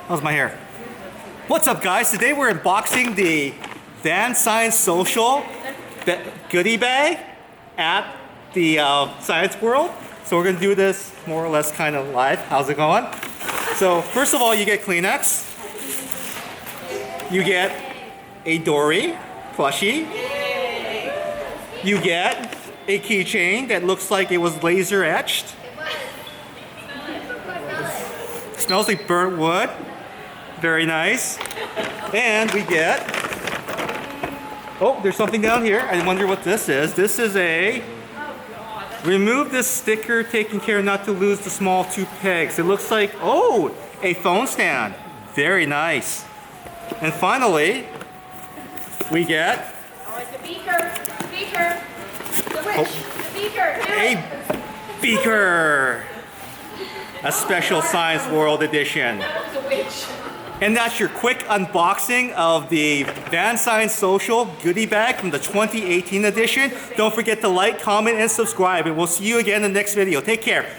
How's my hair? What's up, guys? Today we're unboxing the VanScienceSocial goodie bag at the Science World. So we're gonna do this more or less kind of live. How's it going? So first of all, you get Kleenex. You get a Dory plushie. You get a keychain that looks like it was laser etched. Smells like burnt wood. Very nice. And we get, oh, there's something down here. I wonder what this is. This is a, remove this sticker, taking care not to lose the small two pegs. It looks like, oh, a phone stand. Very nice. And finally, we get, oh, it's a beaker. The witch. The beaker. A beaker. A special Science World edition. The witch. And that's your quick unboxing of the VanScienceSocial goodie bag from the 2018 edition. Don't forget to like, comment, and subscribe, and we'll see you again in the next video. Take care.